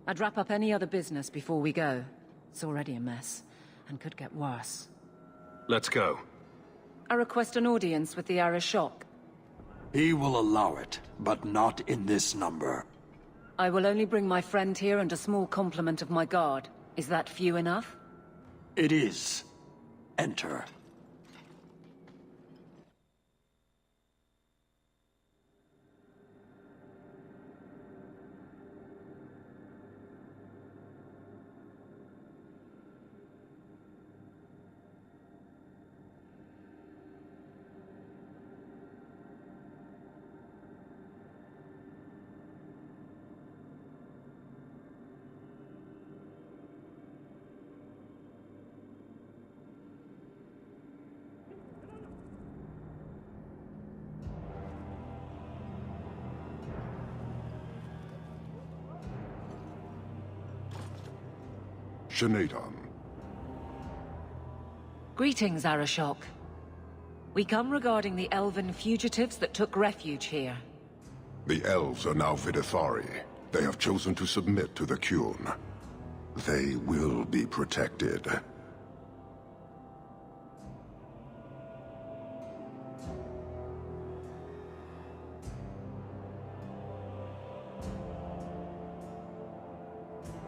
I'd wrap up any other business before we go. It's already a mess, and could get worse. Let's go. I request an audience with the Arishok. He will allow it, but not in this number. I will only bring my friend here and a small complement of my guard. Is that few enough? It is. Enter. Shanadon. Greetings, Arishok. We come regarding the elven fugitives that took refuge here. The elves are now Vidithari. They have chosen to submit to the Qun. They will be protected.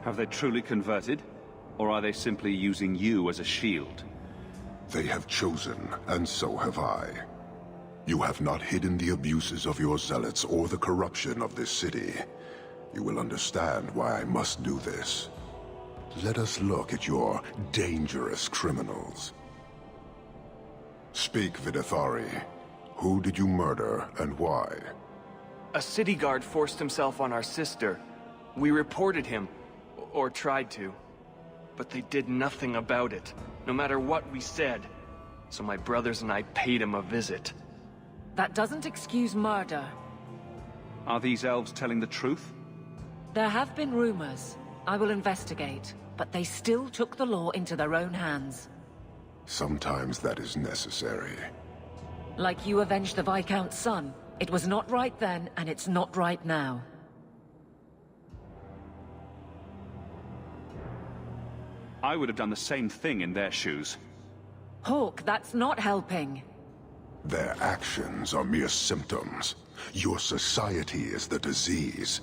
Have they truly converted? Or are they simply using you as a shield? They have chosen, and so have I. You have not hidden the abuses of your zealots or the corruption of this city. You will understand why I must do this. Let us look at your dangerous criminals. Speak, Vidithari. Who did you murder, and why? A city guard forced himself on our sister. We reported him, or tried to. But they did nothing about it, no matter what we said. So my brothers and I paid him a visit. That doesn't excuse murder. Are these elves telling the truth? There have been rumors. I will investigate, but they still took the law into their own hands. Sometimes that is necessary. Like you avenged the Viscount's son. It was not right then, and it's not right now. I would have done the same thing in their shoes. Hawke, that's not helping. Their actions are mere symptoms. Your society is the disease.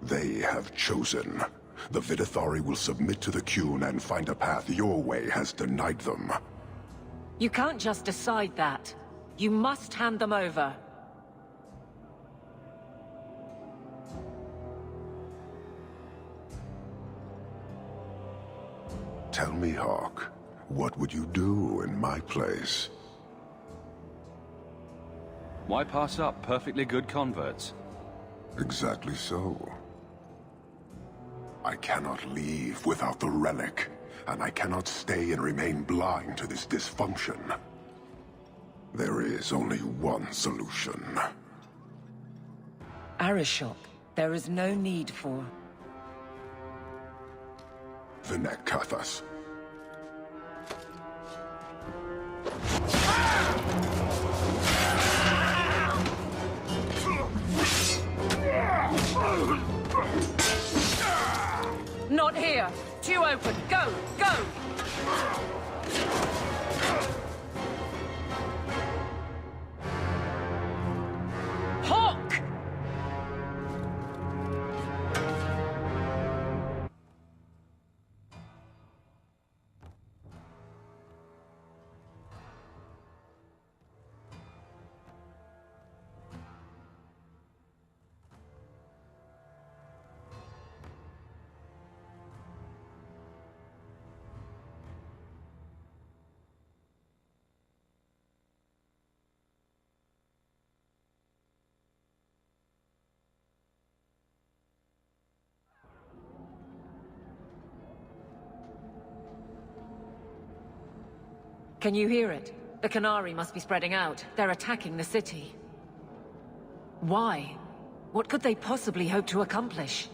They have chosen. The Vidithari will submit to the Qun and find a path your way has denied them. You can't just decide that. You must hand them over. Tell me, Hawke, what would you do in my place? Why pass up perfectly good converts? Exactly so. I cannot leave without the relic, and I cannot stay and remain blind to this dysfunction. There is only one solution. Arishok, there is no need for... Vinek Kathas. Not here! Two open! Go! Go! Hawke! Can you hear it? The Qunari must be spreading out. They're attacking the city. Why? What could they possibly hope to accomplish?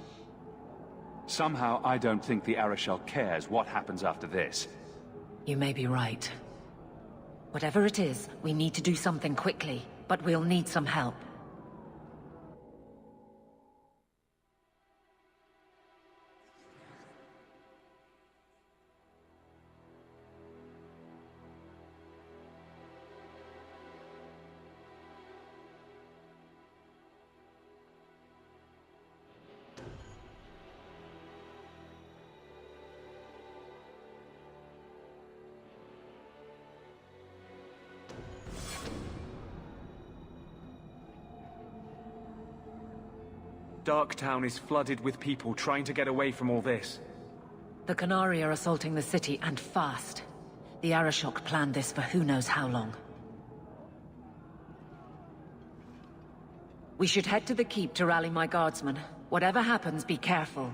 Somehow, I don't think the Arishok cares what happens after this. You may be right. Whatever it is, we need to do something quickly, but we'll need some help. Darktown is flooded with people trying to get away from all this. The Qunari are assaulting the city, and fast. The Arishok planned this for who knows how long. We should head to the keep to rally my guardsmen. Whatever happens, be careful.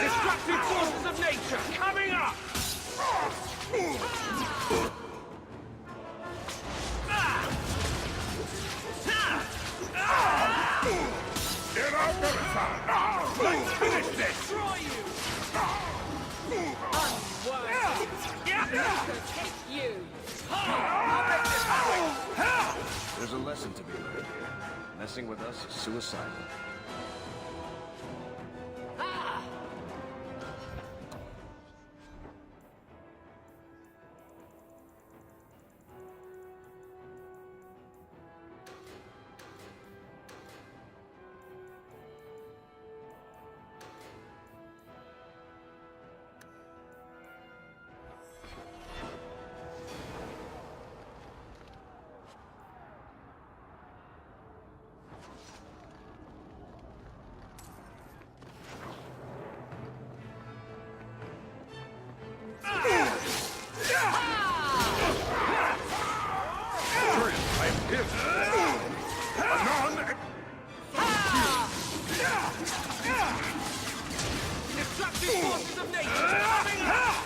Destructive forces of nature coming up! Get out of the town! Let's finish this! Destroy you! Take you! There's a lesson to be learned here. Messing with us is suicidal. Destructive forces of nature coming up!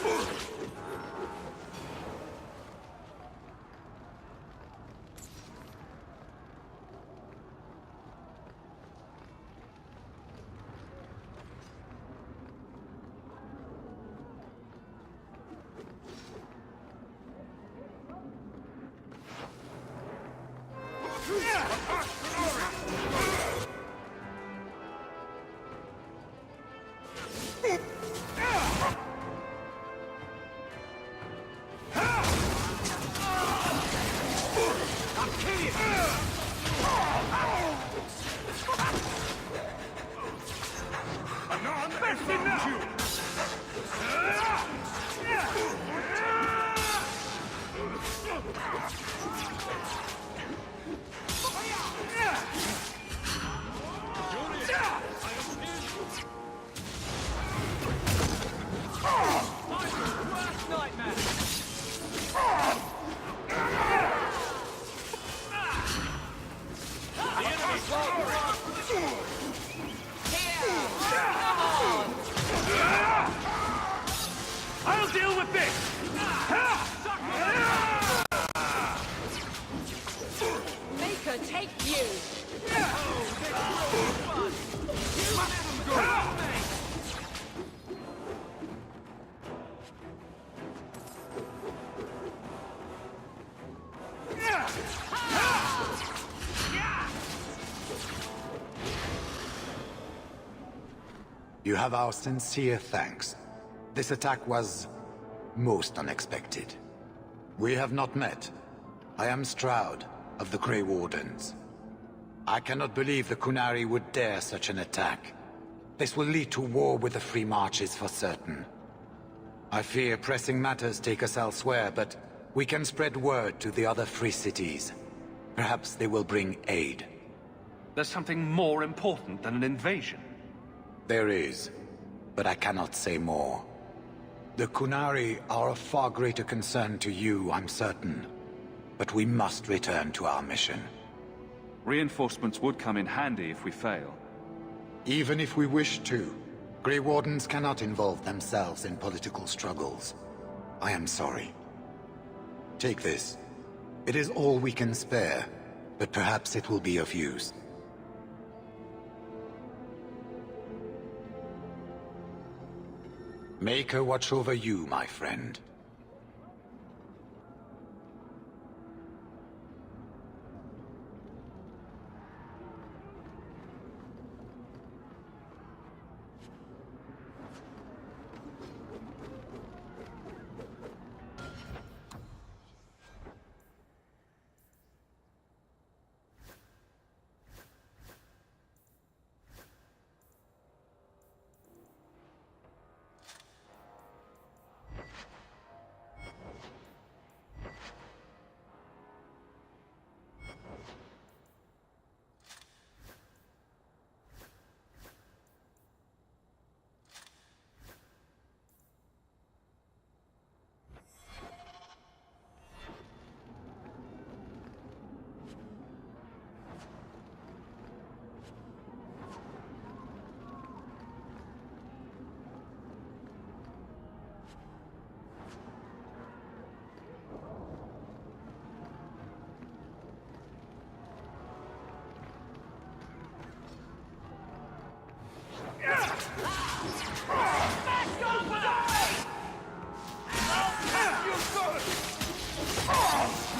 I'll deal with this! Maker, take you! You have our sincere thanks. This attack was most unexpected. We have not met. I am Stroud, of the Grey Wardens. I cannot believe the Qunari would dare such an attack. This will lead to war with the Free Marches for certain. I fear pressing matters take us elsewhere, but we can spread word to the other free cities. Perhaps they will bring aid. There's something more important than an invasion. There is, but I cannot say more. The Qunari are of far greater concern to you, I'm certain. But we must return to our mission. Reinforcements would come in handy if we fail. Even if we wish to, Grey Wardens cannot involve themselves in political struggles. I am sorry. Take this. It is all we can spare, but perhaps it will be of use. Make her watch over you, my friend.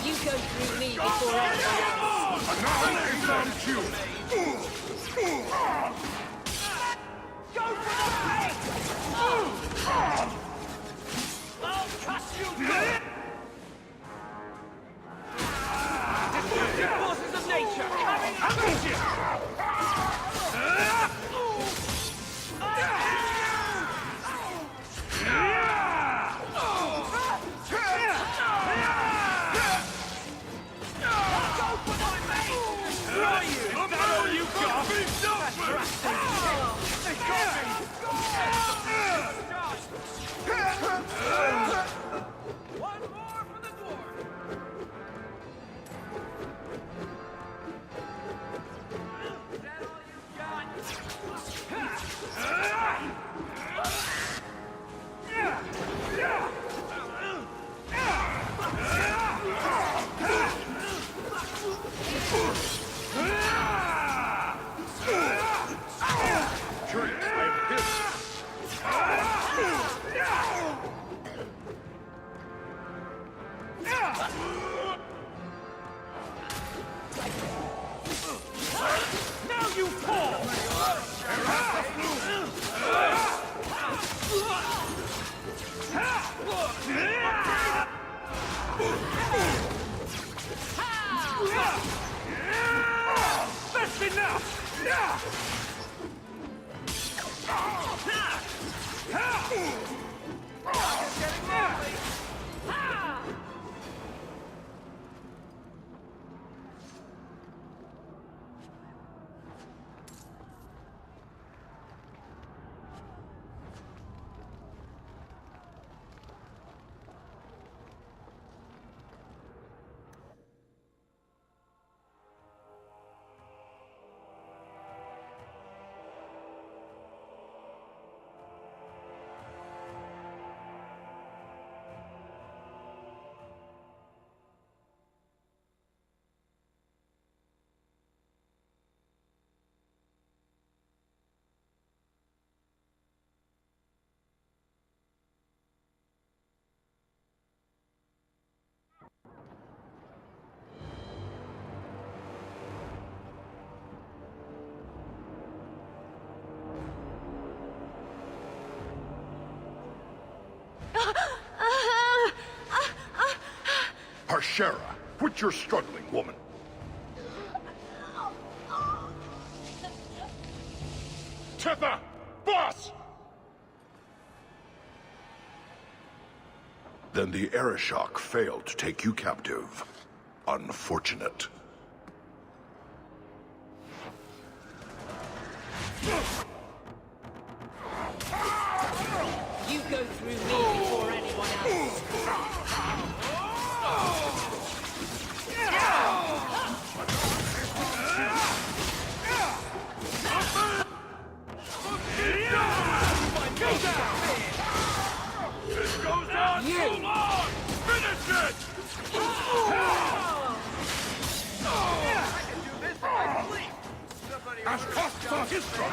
You go through me before anyone else. Go for the head! I'll cut you good! Destructive forces of nature coming at you! Harshera, quit your struggling, woman. Setha! Boss! Then the Arishok failed to take you captive. Unfortunate. You go through me before anyone else. This goes on too long! Finish it! As costs are history!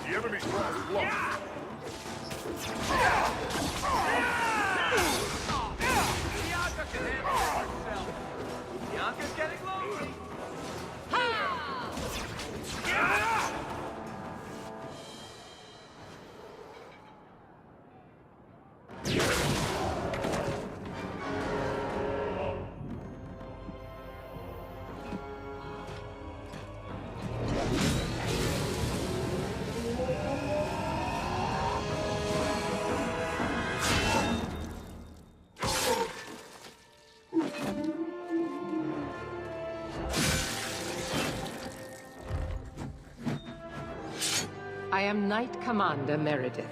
The enemy's lost blood. Bianca's getting lonely. I am Knight Commander Meredith.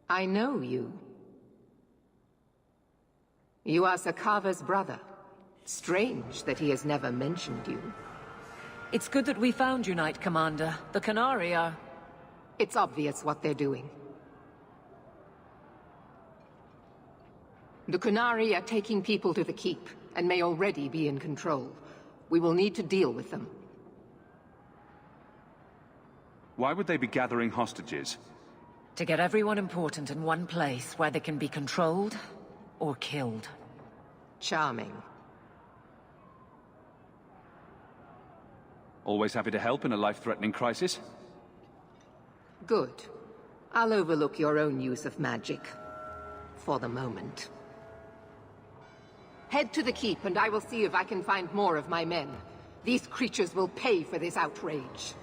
I know you. You are Sakava's brother. Strange that he has never mentioned you. It's good that we found you, Knight Commander. The Qunari are... It's obvious what they're doing. The Qunari are taking people to the Keep, and may already be in control. We will need to deal with them. Why would they be gathering hostages? To get everyone important in one place where they can be controlled or killed. Charming. Always happy to help in a life-threatening crisis? Good. I'll overlook your own use of magic. For the moment. Head to the Keep and I will see if I can find more of my men. These creatures will pay for this outrage.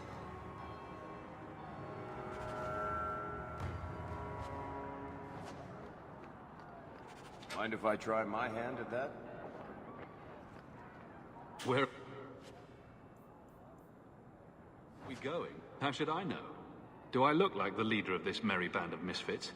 Mind if I try my hand at that? Where are we going? How should I know? Do I look like the leader of this merry band of misfits?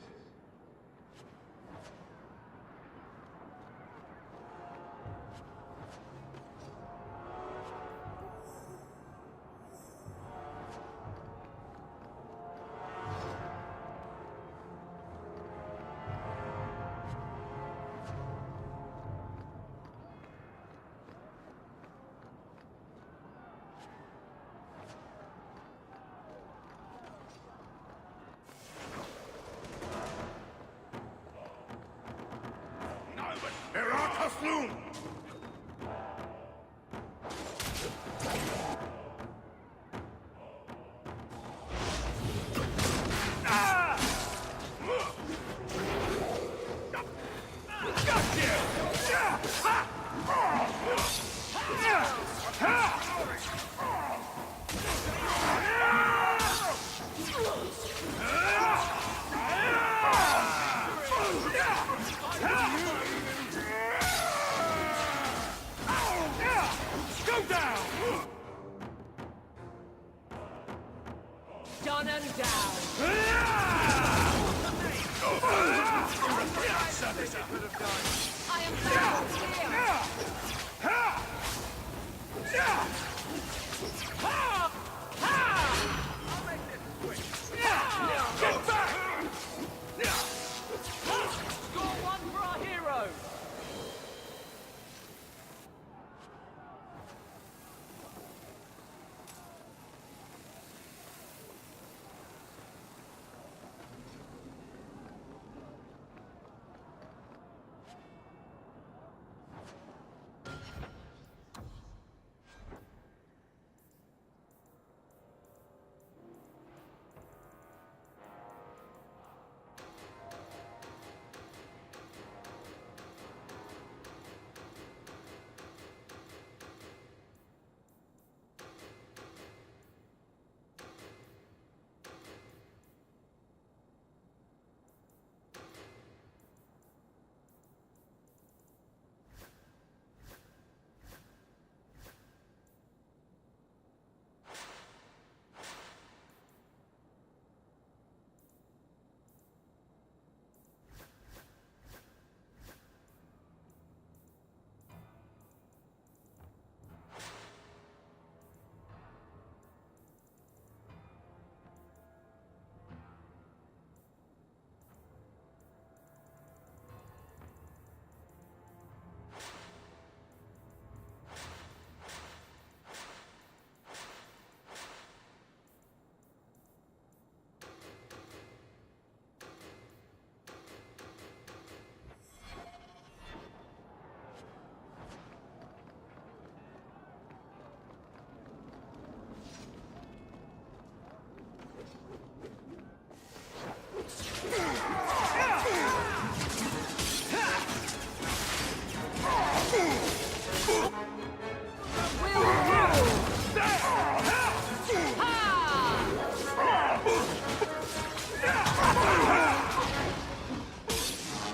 Done and down. I am back here. Get back! Score one for our hero!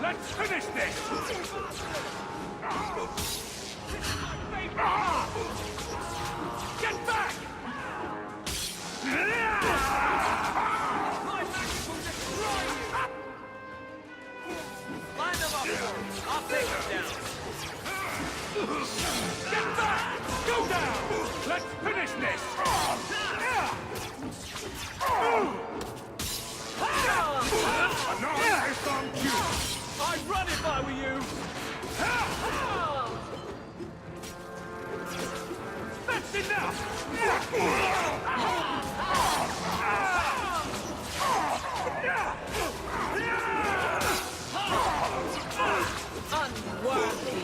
Let's finish this! Get back! My magic will destroy you! Line them up! I'll take them down! Get back! Go down! Let's finish this! Nice on cue! I'd run if I were you! That's enough! Unworthy.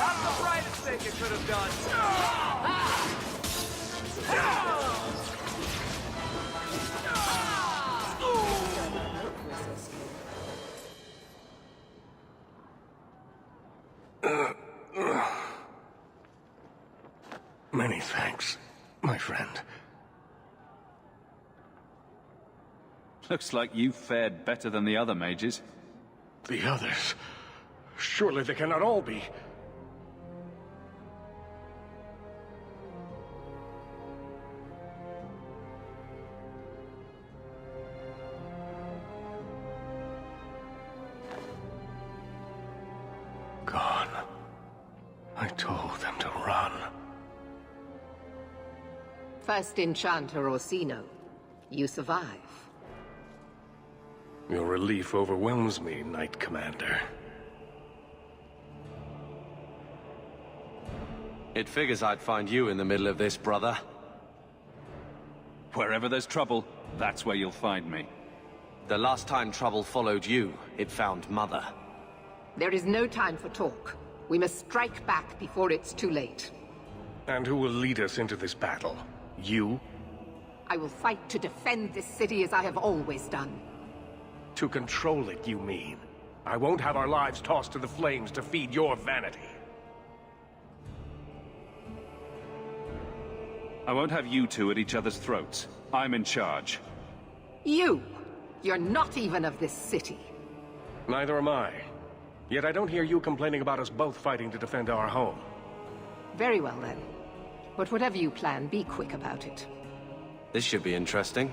That's the brightest thing it could have done! Many thanks, my friend. Looks like you fared better than the other mages. The others. Surely they cannot all be. Gone. I told them to run. First Enchanter Orsino. You survive. Your relief overwhelms me, Knight Commander. It figures I'd find you in the middle of this, brother. Wherever there's trouble, that's where you'll find me. The last time trouble followed you, it found Mother. There is no time for talk. We must strike back before it's too late. And who will lead us into this battle? You? I will fight to defend this city as I have always done. To control it, you mean? I won't have our lives tossed to the flames to feed your vanity. I won't have you two at each other's throats. I'm in charge. You! You're not even of this city. Neither am I. Yet I don't hear you complaining about us both fighting to defend our home. Very well, then. But whatever you plan, be quick about it. This should be interesting.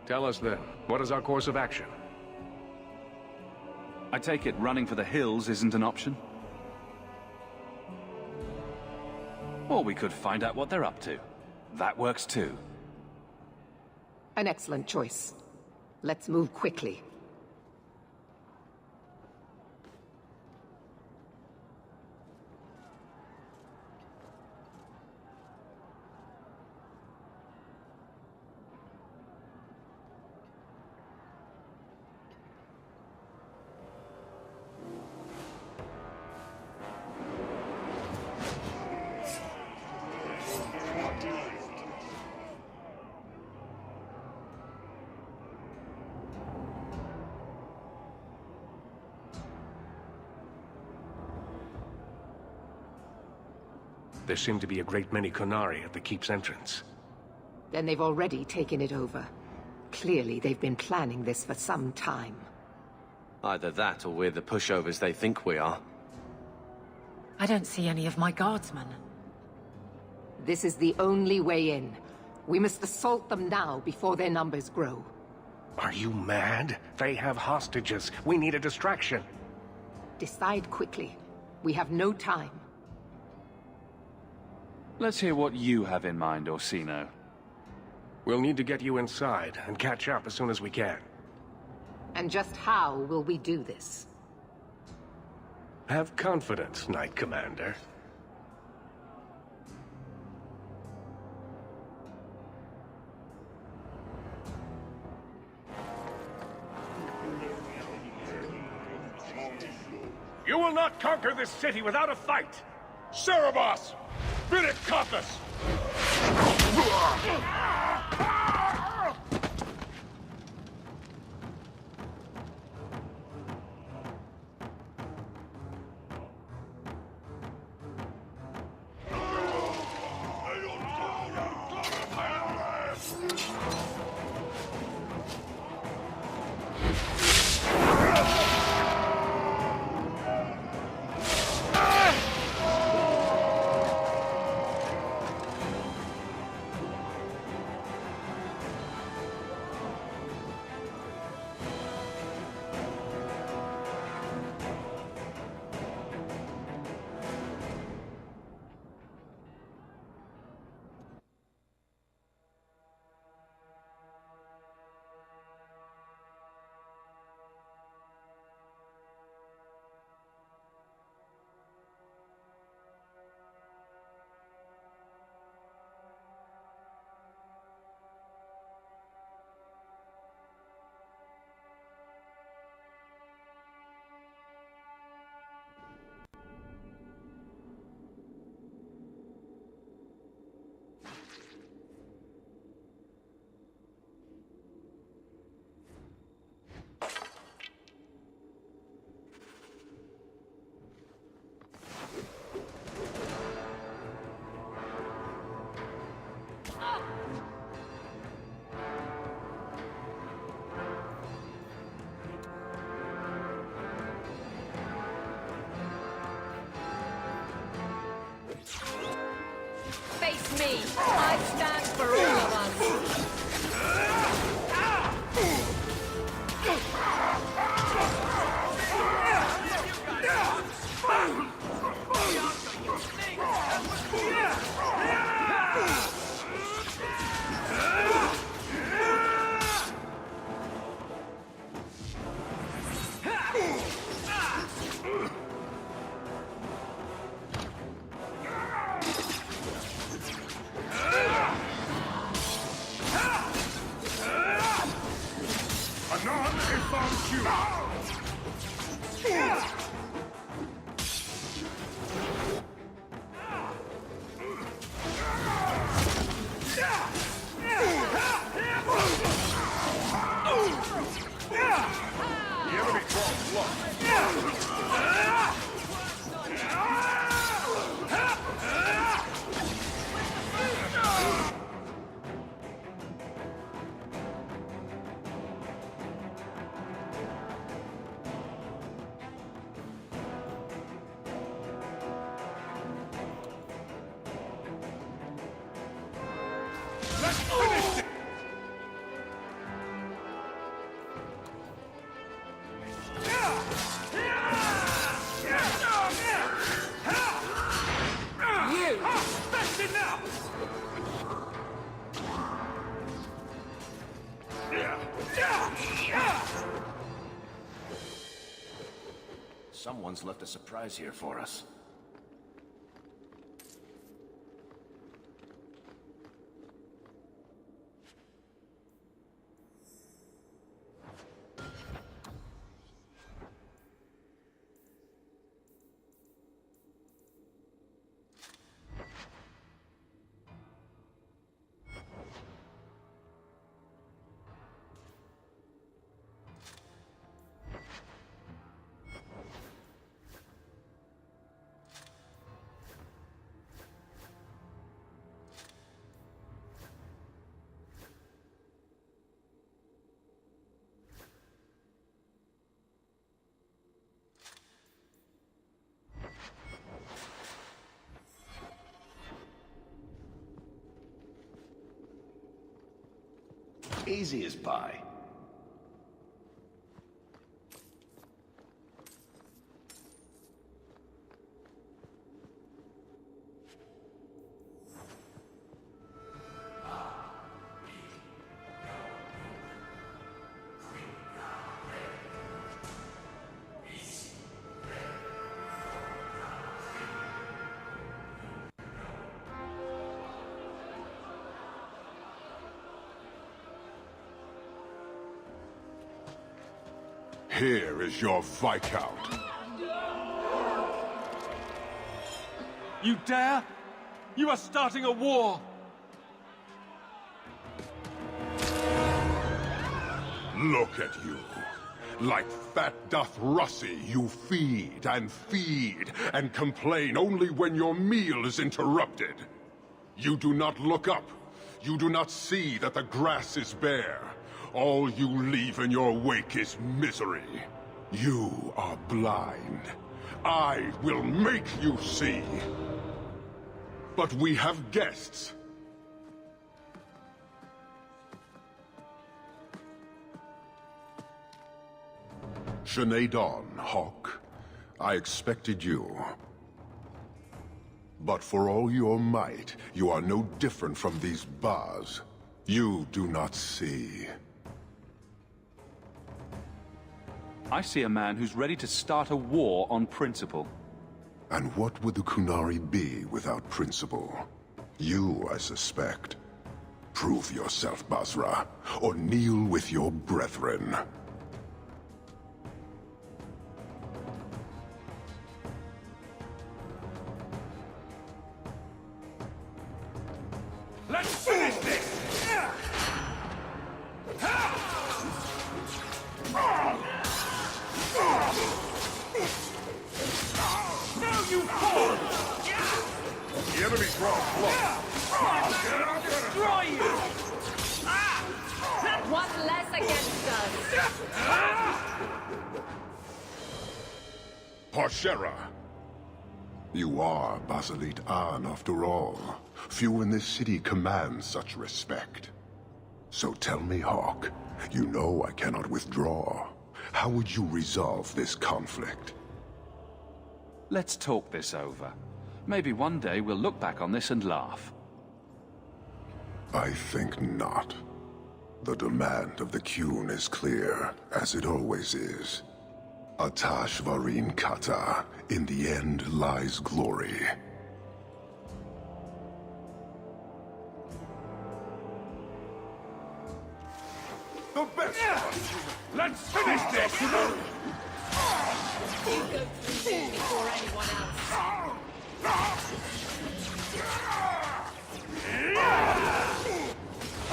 Tell us then, what is our course of action? I take it running for the hills isn't an option? Or we could find out what they're up to. That works too. An excellent choice. Let's move quickly. There seem to be a great many Qunari at the keep's entrance. Then they've already taken it over. Clearly, they've been planning this for some time. Either that, or we're the pushovers they think we are. I don't see any of my guardsmen. This is the only way in. We must assault them now before their numbers grow. Are you mad? They have hostages. We need a distraction. Decide quickly. We have no time. Let's hear what you have in mind, Orsino. We'll need to get you inside and catch up as soon as we can. And just how will we do this? Have confidence, Knight Commander. You will not conquer this city without a fight! Cerebos! Spirit Compass! Face me! I stand for all of us! Let's finish this! That's enough! Someone's left a surprise here for us. Easy as pie. Here is your Viscount. You dare? You are starting a war! Look at you. Like fat doth Russie, you feed and complain only when your meal is interrupted. You do not look up. You do not see that the grass is bare. All you leave in your wake is misery. You are blind. I will make you see. But we have guests. Sinead Dawn, Hawke. I expected you. But for all your might, you are no different from these bars. You do not see. I see a man who's ready to start a war on principle. And what would the Qunari be without principle? You, I suspect. Prove yourself, Basra, or kneel with your brethren. Let's finish this! Now you fall! The enemy's wrong. Destroy you! One less against us. Parshera! You are Basilit An, after all. Few in this city command such respect. So tell me, Hawke, you know I cannot withdraw. How would you resolve this conflict? Let's talk this over. Maybe one day we'll look back on this and laugh. I think not. The demand of the Qun is clear, as it always is. Atash Varin Kata, in the end lies glory. The best Let's finish this! You go through this before anyone else.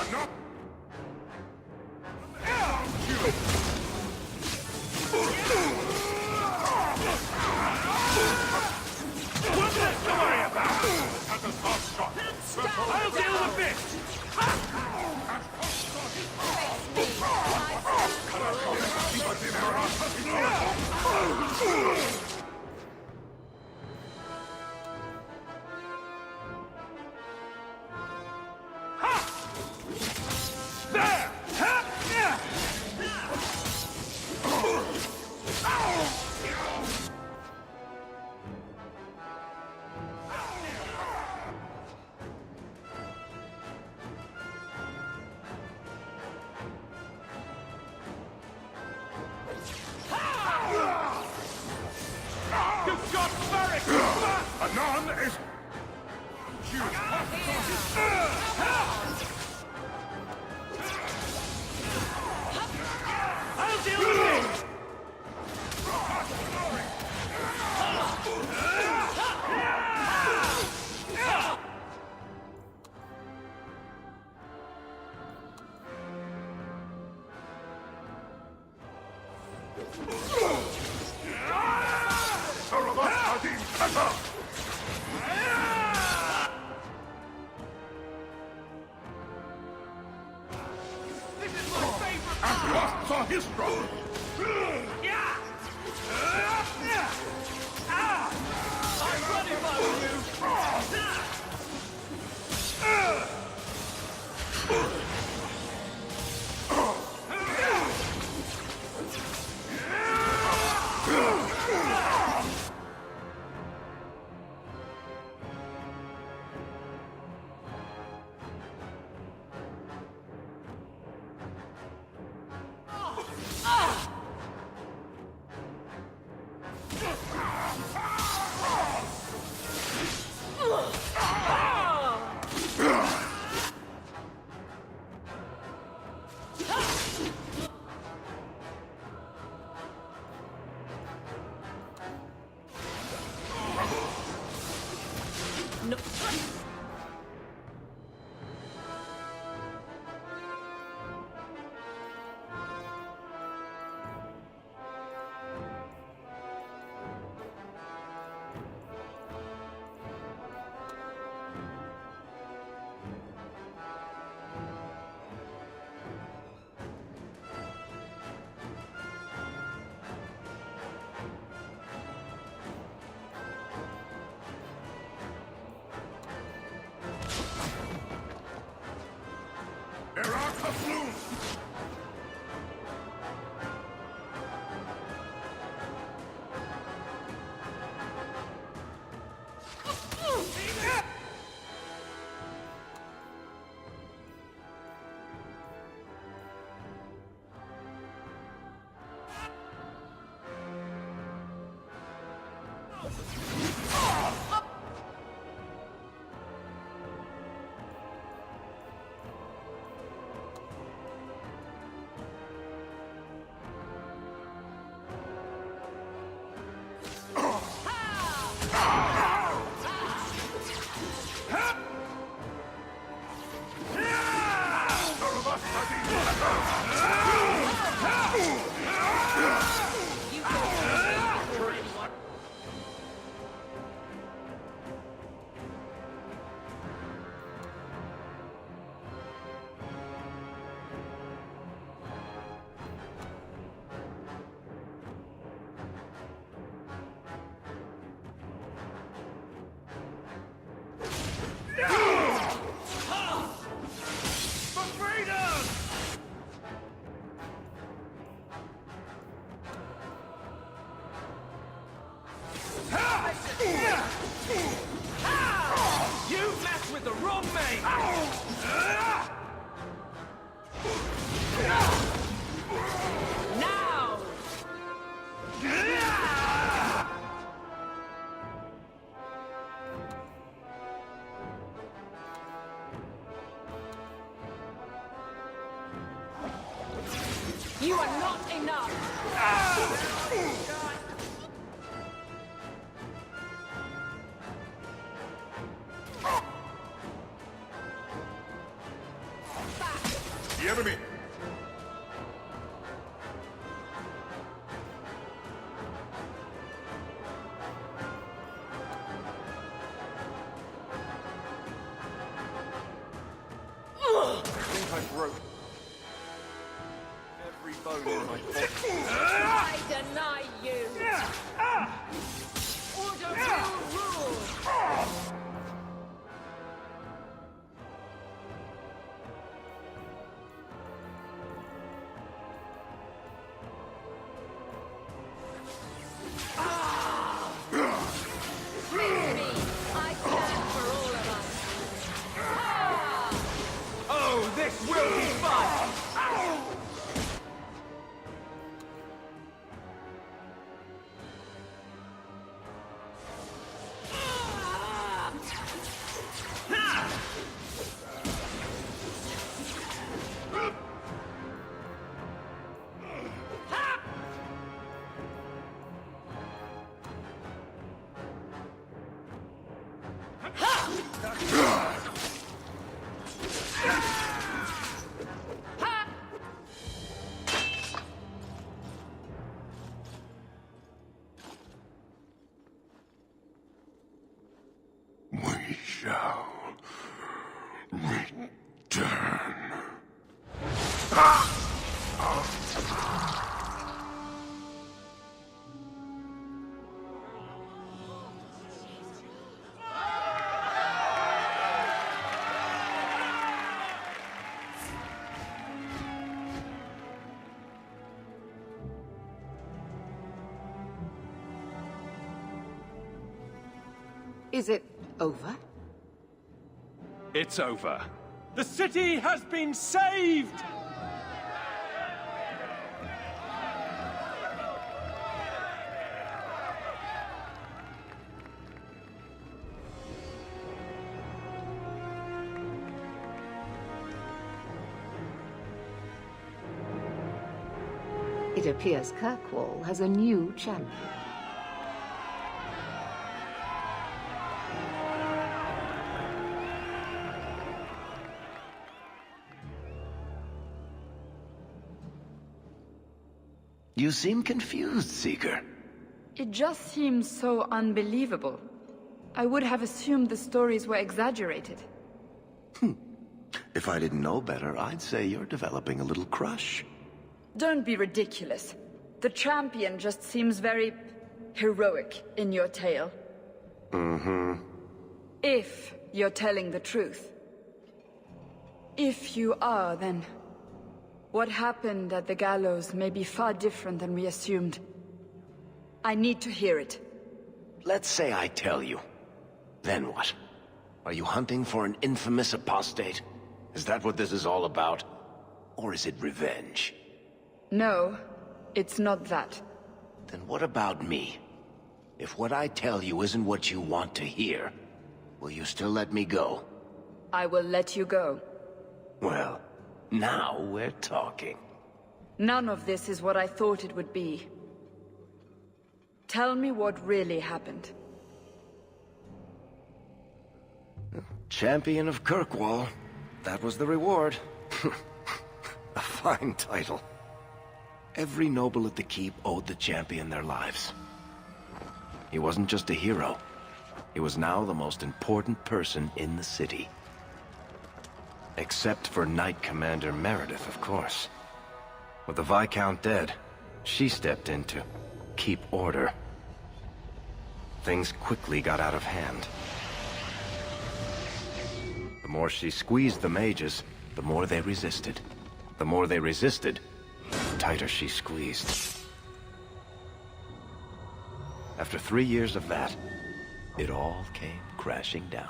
Enough! What's that to worry about? That's a soft shot. I'll deal with this! Face me. Anon is... I'll deal with it! Saw his struggle. You are not enough! The enemy! I think I broke every bone in my body. I deny you! Order will rule! I stand for all of us! Oh, this will be fun! We shall return. Is it over? It's over. The city has been saved! It appears Kirkwall has a new champion. You seem confused, Seeker. It just seems so unbelievable. I would have assumed the stories were exaggerated. If I didn't know better, I'd say you're developing a little crush. Don't be ridiculous. The champion just seems very heroic in your tale. Mm-hmm. If you're telling the truth. If you are, then what happened at the gallows may be far different than we assumed. I need to hear it. Let's say I tell you. Then what? Are you hunting for an infamous apostate? Is that what this is all about? Or is it revenge? No, it's not that. Then what about me? If what I tell you isn't what you want to hear, will you still let me go? I will let you go. Well, now we're talking. None of this is what I thought it would be. Tell me what really happened. Champion of Kirkwall. That was the reward. A fine title. Every noble at the keep owed the champion their lives. He wasn't just a hero. He was now the most important person in the city. Except for Knight Commander Meredith, of course. With the Viscount dead, she stepped in to keep order. Things quickly got out of hand. The more she squeezed the mages, the more they resisted. The more they resisted, the tighter she squeezed. After 3 years of that, it all came crashing down.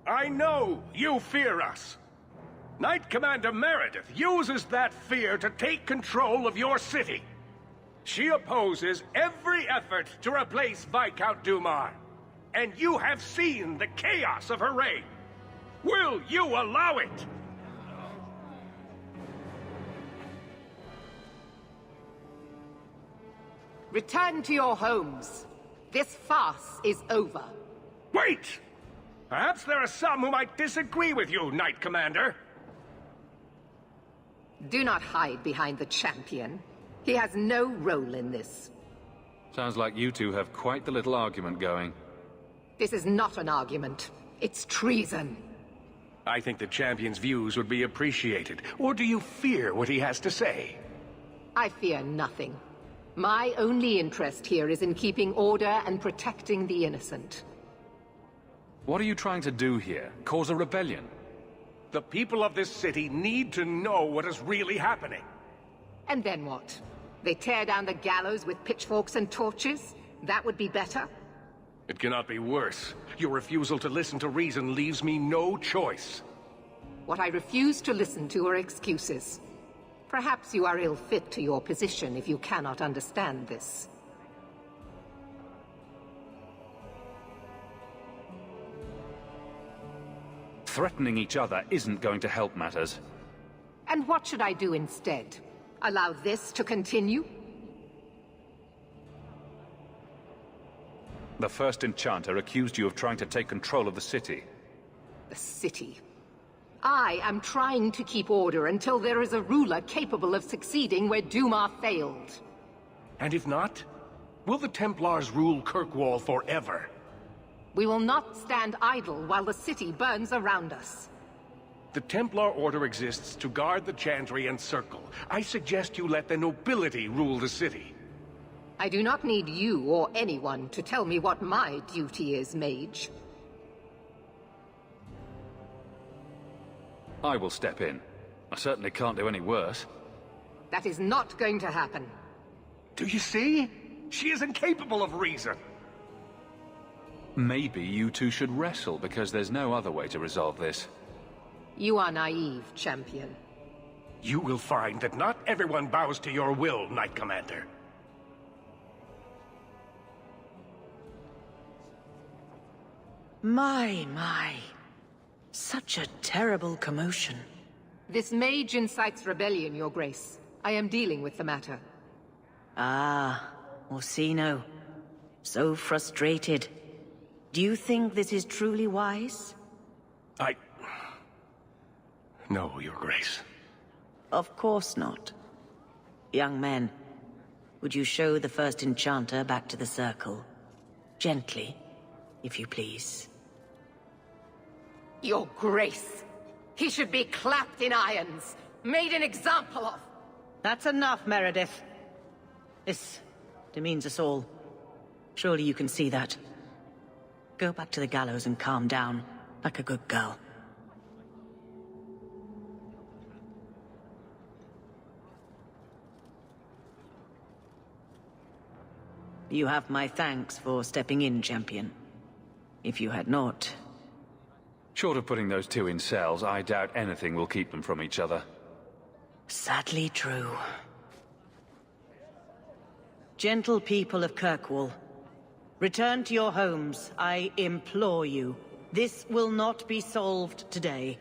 I know you fear us. Knight Commander Meredith uses that fear to take control of your city. She opposes every effort to replace Viscount Dumar. And you have seen the chaos of her reign. Will you allow it? Return to your homes. This farce is over. Wait! Perhaps there are some who might disagree with you, Knight Commander. Do not hide behind the champion. He has no role in this. Sounds like you two have quite the little argument going. This is not an argument. It's treason. I think the champion's views would be appreciated. Or do you fear what he has to say? I fear nothing. My only interest here is in keeping order and protecting the innocent. What are you trying to do here? Cause a rebellion? The people of this city need to know what is really happening. And then what? They tear down the gallows with pitchforks and torches? That would be better? It cannot be worse. Your refusal to listen to reason leaves me no choice. What I refuse to listen to are excuses. Perhaps you are ill-fit to your position if you cannot understand this. Threatening each other isn't going to help matters. And what should I do instead? Allow this to continue? The first Enchanter accused you of trying to take control of the city. The city. I am trying to keep order until there is a ruler capable of succeeding where Duma failed. And if not, will the Templars rule Kirkwall forever? We will not stand idle while the city burns around us. The Templar Order exists to guard the Chantry and Circle. I suggest you let the nobility rule the city. I do not need you or anyone to tell me what my duty is, Mage. I will step in. I certainly can't do any worse. That is not going to happen. Do you see? She is incapable of reason. Maybe you two should wrestle, because there's no other way to resolve this. You are naive, Champion. You will find that not everyone bows to your will, Knight Commander. My. Such a terrible commotion. This mage incites rebellion, Your Grace. I am dealing with the matter. Ah, Orsino. So frustrated. Do you think this is truly wise? No, Your Grace. Of course not. Young men, would you show the first Enchanter back to the Circle? Gently, if you please. Your Grace! He should be clapped in irons, made an example of! That's enough, Meredith. This demeans us all. Surely you can see that. Go back to the gallows and calm down, like a good girl. You have my thanks for stepping in, Champion. If you had not... Short of putting those two in cells, I doubt anything will keep them from each other. Sadly true. Gentle people of Kirkwall, return to your homes, I implore you. This will not be solved today.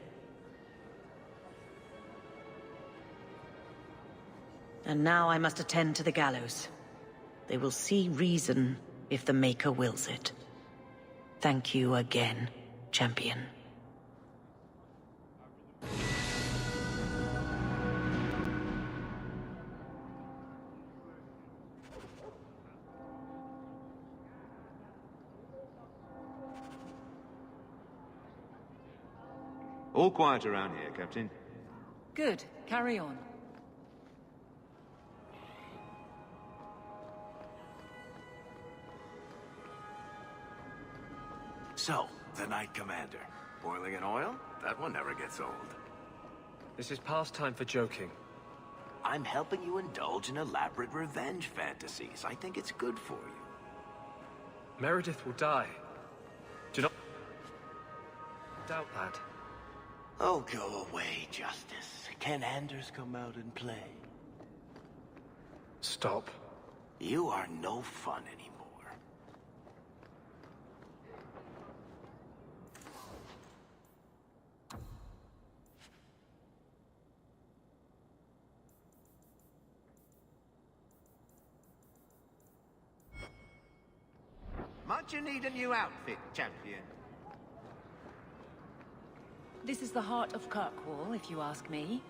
And now I must attend to the gallows. They will see reason if the Maker wills it. Thank you again, Champion. All quiet around here, Captain. Good. Carry on. So, the Knight Commander. Boiling in oil? That one never gets old. This is past time for joking. I'm helping you indulge in elaborate revenge fantasies. I think it's good for you. Meredith will die. Do not doubt that. Oh, go away, Justice. Can Anders come out and play? Stop. You are no fun anymore. Might you need a new outfit, Champion? This is the heart of Kirkwall, if you ask me.